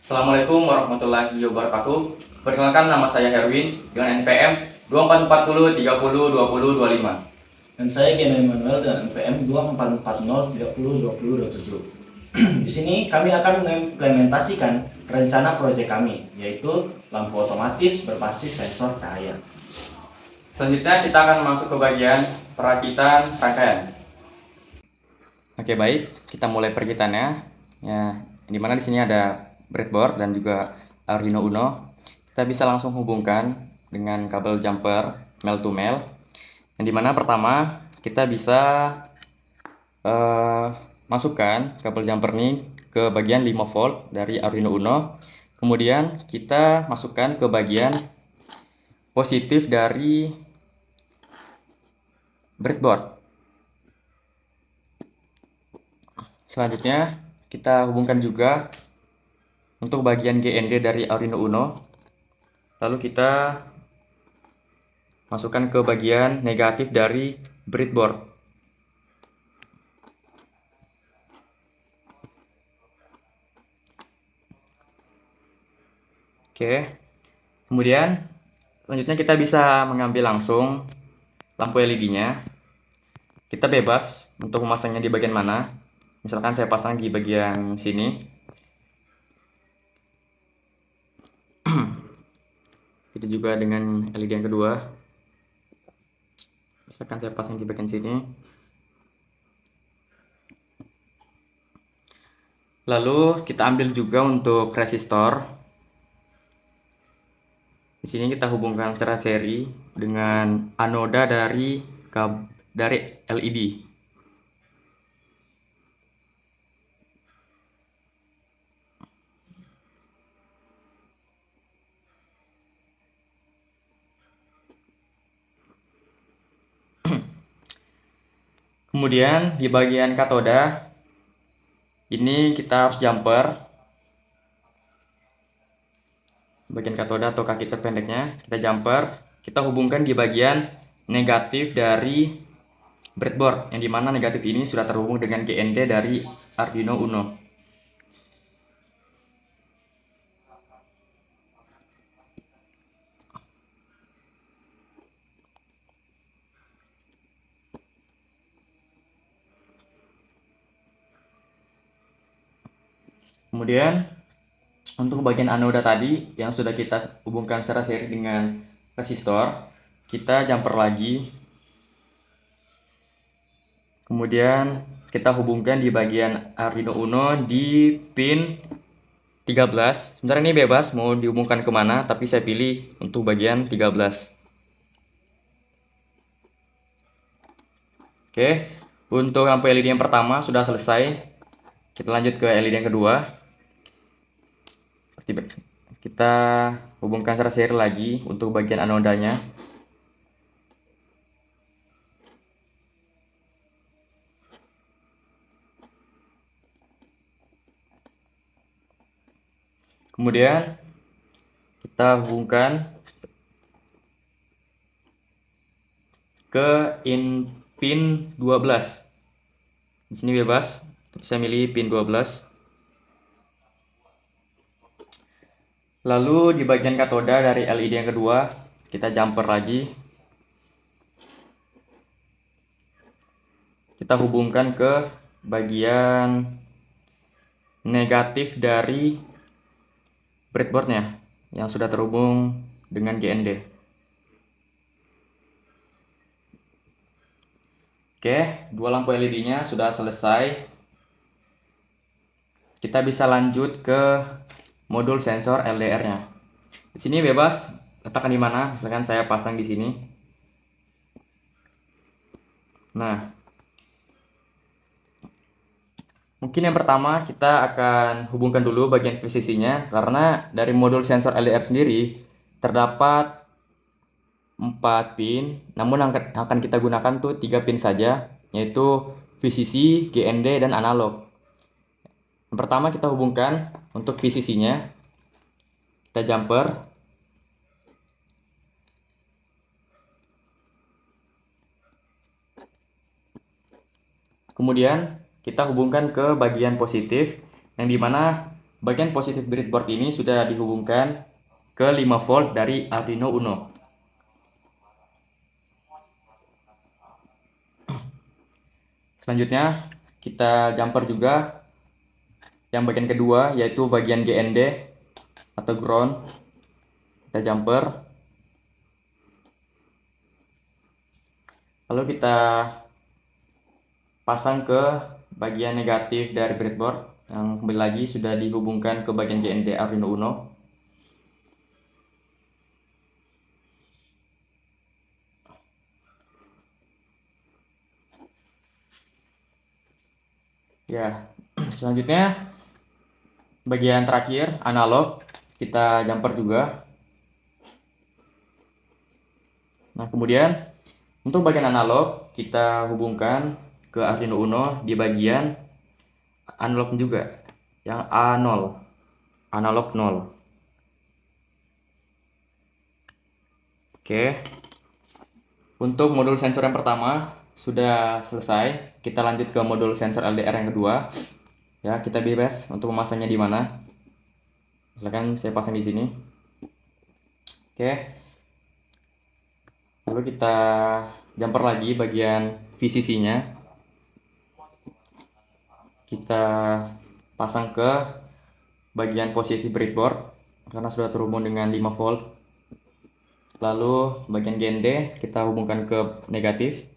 Assalamualaikum warahmatullahi wabarakatuh. Perkenalkan, nama saya Herwin dengan NPM 2440 30 20 25. Dan saya Gen Emmanuel dengan NPM 2440 30 20 27. Di sini kami akan mengimplementasikan rencana proyek kami, yaitu lampu otomatis berbasis sensor cahaya. Selanjutnya kita akan masuk ke bagian perakitan rangkaian. Oke, baik, kita mulai perakitannya. Ya, dimana di sini ada breadboard dan juga Arduino Uno. Kita bisa langsung hubungkan dengan kabel jumper male to male. Yang dimana pertama kita bisa masukkan kabel jumper ini ke bagian 5 volt dari Arduino Uno. Kemudian kita masukkan ke bagian positif dari breadboard. Selanjutnya kita hubungkan juga untuk bagian GND dari Arduino Uno. Lalu kita masukkan ke bagian negatif dari breadboard. Oke. Kemudian selanjutnya kita bisa mengambil langsung lampu LED-nya. Kita bebas untuk memasangnya di bagian mana. Misalkan saya pasang di bagian sini. Itu juga dengan LED yang kedua. Misalkan saya pasang di bagian sini. Lalu kita ambil juga untuk resistor. Di sini kita hubungkan secara seri dengan anoda dari LED. Kemudian di bagian katoda ini kita harus jumper. Bagian katoda atau kaki terpendeknya kita jumper, kita hubungkan di bagian negatif dari breadboard, yang dimana negatif ini sudah terhubung dengan GND dari Arduino Uno. Kemudian untuk bagian anoda tadi yang sudah kita hubungkan secara seri dengan resistor, kita jumper lagi. Kemudian kita hubungkan di bagian Arduino Uno di pin 13. Sebenarnya ini bebas mau dihubungkan kemana, tapi saya pilih untuk bagian 13. Oke, untuk lampu LED yang pertama sudah selesai. Kita lanjut ke LED yang kedua. Kita hubungkan secara seri lagi untuk bagian anodanya. Kemudian kita hubungkan ke pin 12. Di sini bebas, tapi saya milih pin 12. Lalu di bagian katoda dari LED yang kedua, kita jumper lagi. Kita hubungkan ke bagian negatif dari breadboardnya yang sudah terhubung dengan GND. Oke, dua lampu LED-nya sudah selesai. Kita bisa lanjut ke modul sensor LDR-nya. Di sini bebas letakkan di mana, misalkan saya pasang di sini. Nah, mungkin yang pertama kita akan hubungkan dulu bagian VCC-nya, karena dari modul sensor LDR sendiri terdapat 4 pin, namun yang akan kita gunakan tuh 3 pin saja, yaitu VCC, GND, dan analog. Yang pertama kita hubungkan untuk VCC-nya, kita jumper. Kemudian kita hubungkan ke bagian positif, yang dimana bagian positif breadboard ini sudah dihubungkan ke 5 volt dari Arduino Uno. Selanjutnya kita jumper juga yang bagian kedua, yaitu bagian GND atau ground. Kita jumper, lalu kita pasang ke bagian negatif dari breadboard yang kembali lagi sudah dihubungkan ke bagian GND Arduino Uno. Ya, selanjutnya bagian terakhir analog kita jumper juga. Nah, kemudian untuk bagian analog kita hubungkan ke Arduino Uno di bagian analog juga, yang A0, analog 0. Oke. Untuk modul sensor yang pertama sudah selesai. Kita lanjut ke modul sensor LDR yang kedua. Ya, kita bebas untuk memasangnya di mana. Misalkan saya pasang di sini. Oke. Lalu kita jumper lagi bagian VCC-nya. Kita pasang ke bagian positif breadboard karena sudah terhubung dengan 5 volt. Lalu bagian GND kita hubungkan ke negatif.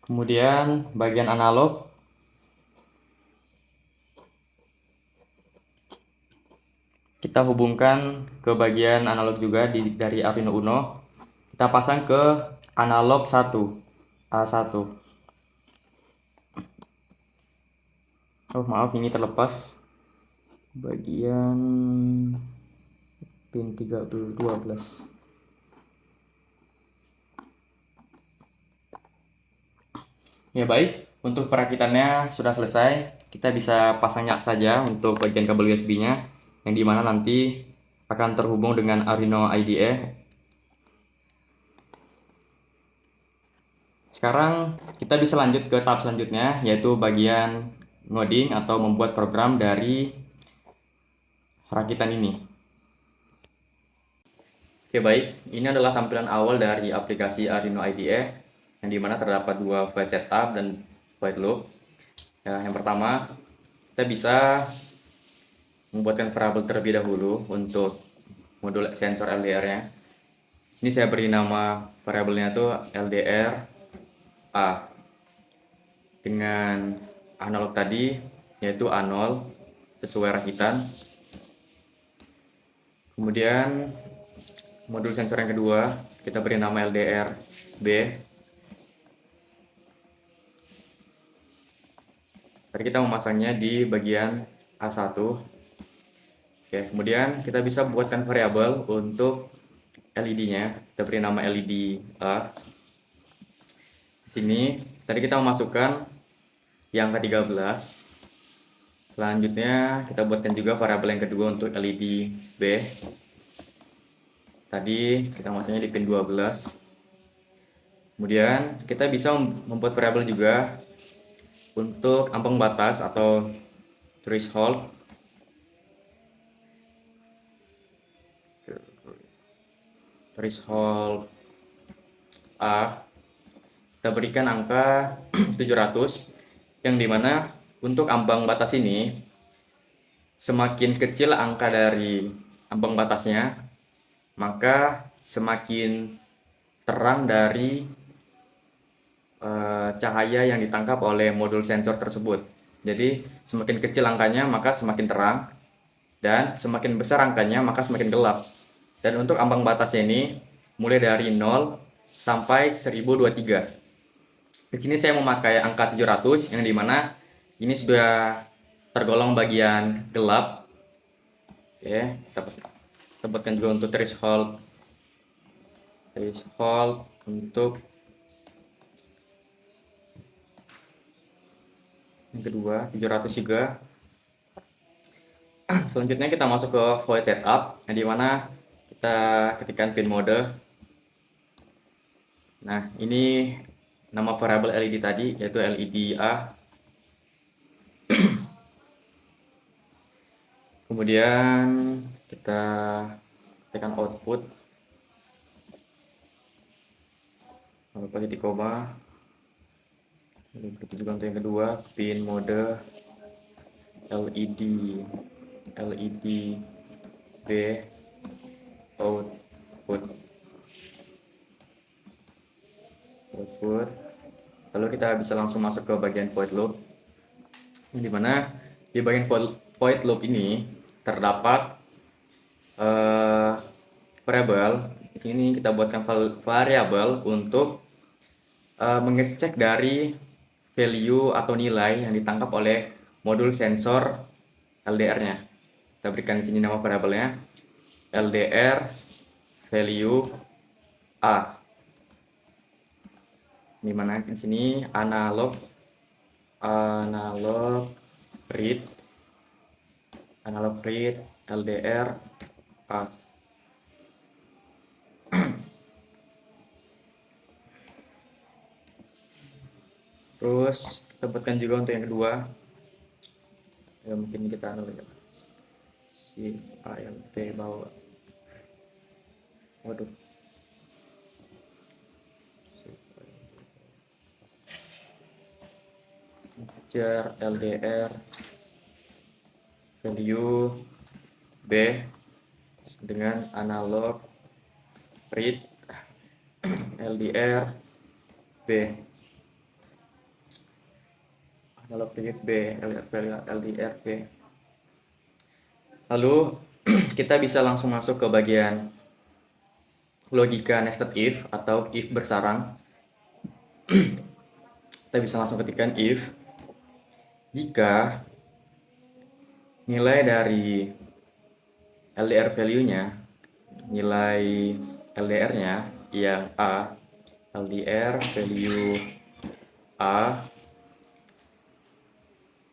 Kemudian bagian analog kita hubungkan ke bagian analog juga dari Arduino Uno. Kita pasang ke analog 1, A1. Oh, maaf, ini terlepas bagian pin 12. Ya baik, untuk perakitannya sudah selesai. Kita bisa pasang jak saja untuk bagian kabel USB-nya, yang dimana nanti akan terhubung dengan Arduino IDE. Sekarang kita bisa lanjut ke tahap selanjutnya, yaitu bagian ngoding atau membuat program dari rakitan ini. Oke baik, ini adalah tampilan awal dari aplikasi Arduino IDE, yang dimana terdapat dua file setup dan file loop. Ya, yang pertama, kita bisa membuatkan variabel terlebih dahulu untuk modul sensor LDR-nya. Sini saya beri nama variabelnya itu LDR A dengan analog tadi, yaitu A0 sesuai rakitan. Kemudian modul sensor yang kedua kita beri nama LDR B. Tadi kita memasangnya di bagian A1. Oke, kemudian kita bisa buatkan variabel untuk LED-nya. Kita beri nama LED A. Di sini tadi kita memasukkan yang ke-13. Selanjutnya kita buatkan juga variabel yang kedua untuk LED B. Tadi kita masuknya di pin 12. Kemudian kita bisa membuat variabel juga untuk ambang batas atau threshold. Threshold A kita berikan angka 700, yang dimana untuk ambang batas ini semakin kecil angka dari ambang batasnya, maka semakin terang dari cahaya yang ditangkap oleh modul sensor tersebut. Jadi semakin kecil angkanya maka semakin terang, dan semakin besar angkanya maka semakin gelap. Dan untuk ambang batasnya ini mulai dari 0 sampai 1023. Di sini saya memakai angka 700, yang dimana ini sudah tergolong bagian gelap. Oke, kita buatkan juga untuk threshold untuk yang kedua 700 juga. Selanjutnya kita masuk ke void setup, yang dimana kita ketikkan pin mode. Nah, ini nama variabel LED tadi, yaitu LED A. Kemudian kita tekan output, lalu pakai titik koma. Lalu begitu juga untuk yang kedua, pin mode LED B output. Lalu kita bisa langsung masuk ke bagian void loop, di mana di bagian void loop ini terdapat variabel. Di sini kita buatkan variabel untuk mengecek dari value atau nilai yang ditangkap oleh modul sensor LDR-nya. Kita berikan di sini nama variabelnya LDR value A. Di mana di sini analog read LDR A. Terus kita buatkan juga untuk yang kedua, ya mungkin kita si ALT bawah, waduh, jar LDR value B dengan analog read LDR B, analog read B LDR B. Lalu kita bisa langsung masuk ke bagian logika nested if atau if bersarang. Kita bisa langsung ketikkan if jika nilai dari LDR value-nya, nilai LDR-nya yang A, LDR value A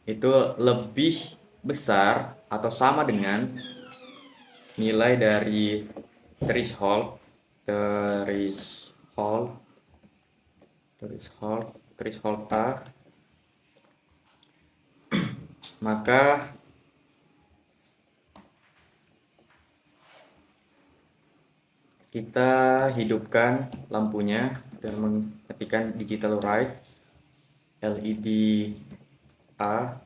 itu lebih besar atau sama dengan nilai dari threshold A, maka kita hidupkan lampunya dan mengetikkan digital write LED A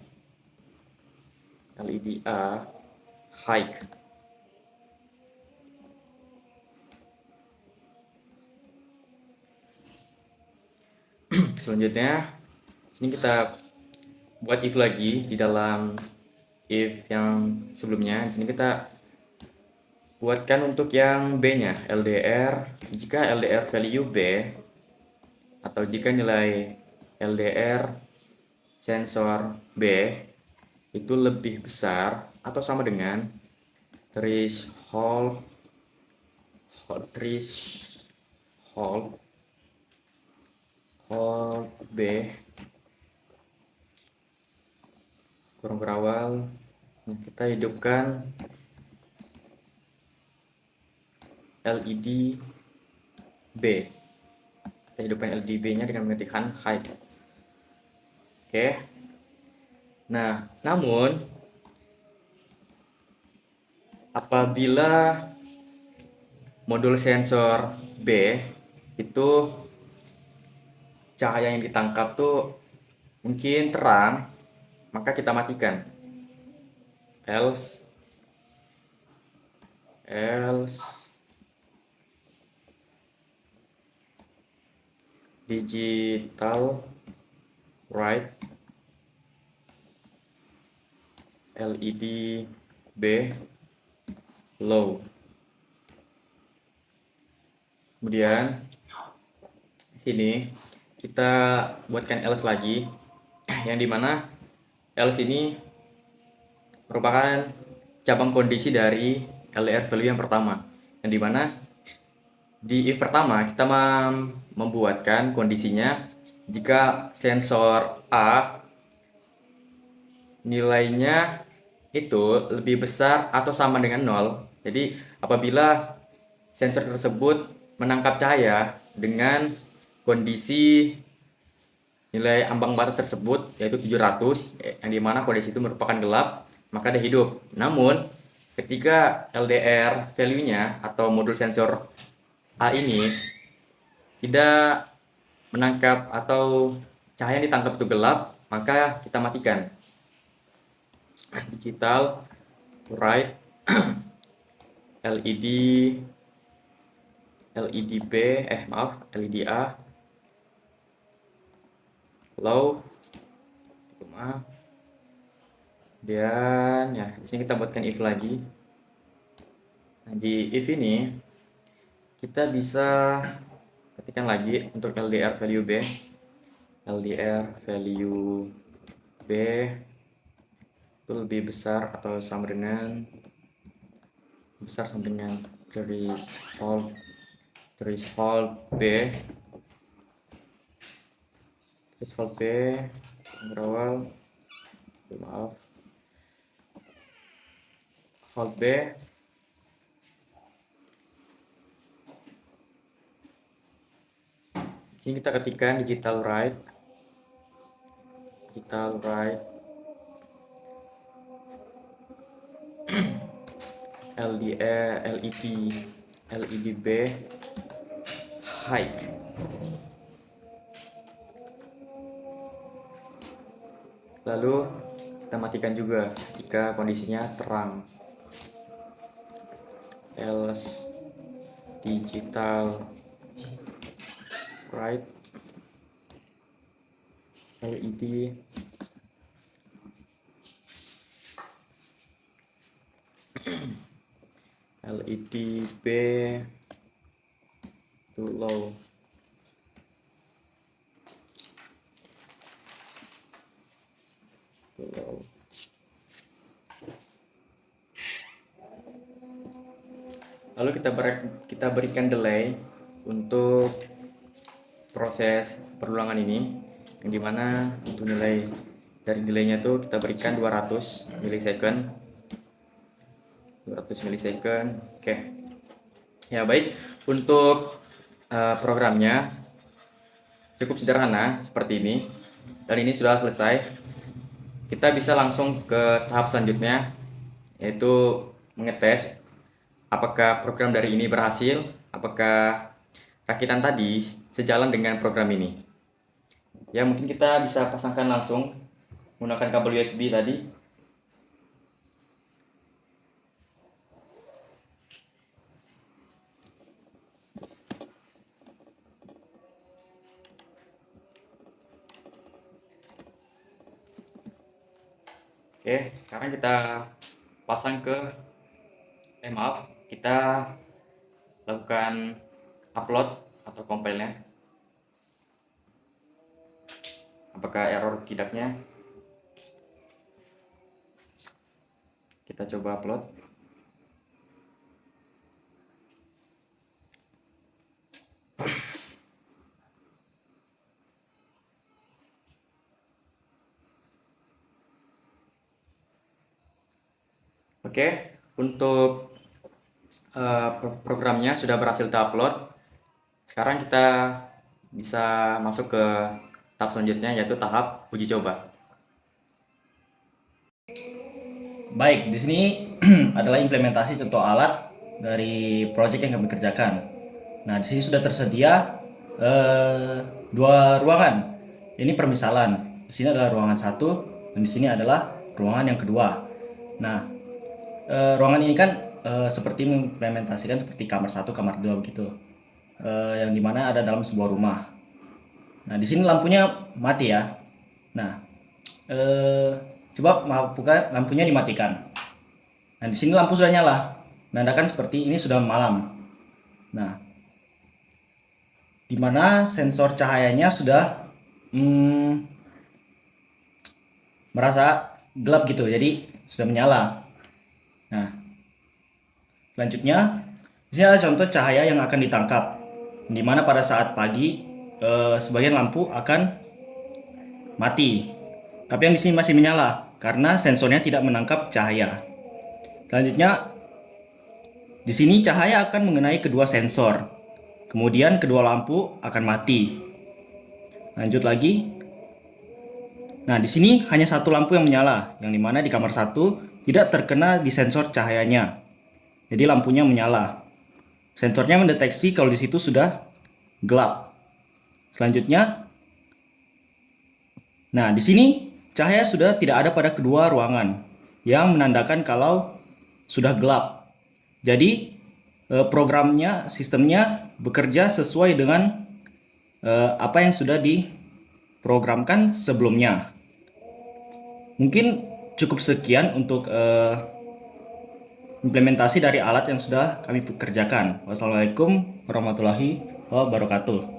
high. Selanjutnya sini kita buat if lagi di dalam if yang sebelumnya. Di sini kita buatkan untuk yang B-nya LDR. Jika LDR value B atau jika nilai LDR sensor B itu lebih besar atau sama dengan threshold B kurang berawal, kita hidupkan LED B. Kita hidupkan LED B-nya dengan mengetikkan high. Oke. Nah, namun apabila modul sensor B itu cahaya yang ditangkap tuh mungkin terang, maka kita matikan. Else digital write LED B low. Kemudian di sini kita buatkan else lagi, yang dimana else ini merupakan cabang kondisi dari LDR value yang pertama, yang dimana di if pertama kita membuatkan kondisinya jika sensor A nilainya itu lebih besar atau sama dengan 0. Jadi apabila sensor tersebut menangkap cahaya dengan kondisi nilai ambang batas tersebut yaitu 700, yang dimana kondisi itu merupakan gelap, maka dia hidup. Namun ketika LDR value-nya atau modul sensor A ini tidak menangkap atau cahaya yang ditangkap itu gelap, maka kita matikan. Digital right LED LED A low, dan ya di sini kita buatkan if lagi. Nah, di if ini kita bisa ketikkan lagi untuk LDR value B itu lebih besar atau sama dengan threshold B berawal hold B sini kita ketikkan digital right LED B high. Lalu kita matikan juga jika kondisinya terang. Else digital right LED B too low. Lalu kita berikan delay untuk proses perulangan ini, yang dimana untuk nilai dari delaynya tuh kita berikan 200 milisecond. Oke. Ya baik, untuk programnya cukup sederhana seperti ini, dan ini sudah selesai. Kita bisa langsung ke tahap selanjutnya, yaitu mengetes apakah program dari ini berhasil, apakah rakitan tadi sejalan dengan program ini. Ya mungkin kita bisa pasangkan langsung menggunakan kabel USB tadi. Oke, sekarang kita pasang ke kita lakukan upload atau compile-nya. Apakah error tidaknya? Kita coba upload. Oke, untuk programnya sudah berhasil terupload. Sekarang kita bisa masuk ke tahap selanjutnya, yaitu tahap uji coba. Baik, di sini adalah implementasi contoh alat dari proyek yang kami kerjakan. Nah, di sini sudah tersedia dua ruangan. Ini permisalan. Di sini adalah ruangan satu, dan di sini adalah ruangan yang kedua. Nah, ruangan ini kan seperti mengimplementasikan seperti kamar 1, kamar 2 begitu. Yang dimana ada dalam sebuah rumah. Nah, di sini lampunya mati ya. Nah, coba buka lampunya dimatikan. Nah, di sini lampu sudah nyala. Menandakan seperti ini sudah malam. Nah, dimana sensor cahayanya sudah merasa gelap gitu, jadi sudah menyala. Nah, selanjutnya ini adalah contoh cahaya yang akan ditangkap, dimana pada saat pagi sebagian lampu akan mati, tapi yang di sini masih menyala karena sensornya tidak menangkap cahaya. Selanjutnya di sini cahaya akan mengenai kedua sensor, kemudian kedua lampu akan mati. Lanjut lagi. Nah, di sini hanya satu lampu yang menyala, yang dimana di kamar satu tidak terkena di sensor cahayanya. Jadi lampunya menyala. Sensornya mendeteksi kalau di situ sudah gelap. Selanjutnya, nah di sini cahaya sudah tidak ada pada kedua ruangan, yang menandakan kalau sudah gelap. Jadi programnya, sistemnya bekerja sesuai dengan apa yang sudah diprogramkan sebelumnya. Mungkin cukup sekian untuk implementasi dari alat yang sudah kami kerjakan. Wassalamualaikum warahmatullahi wabarakatuh.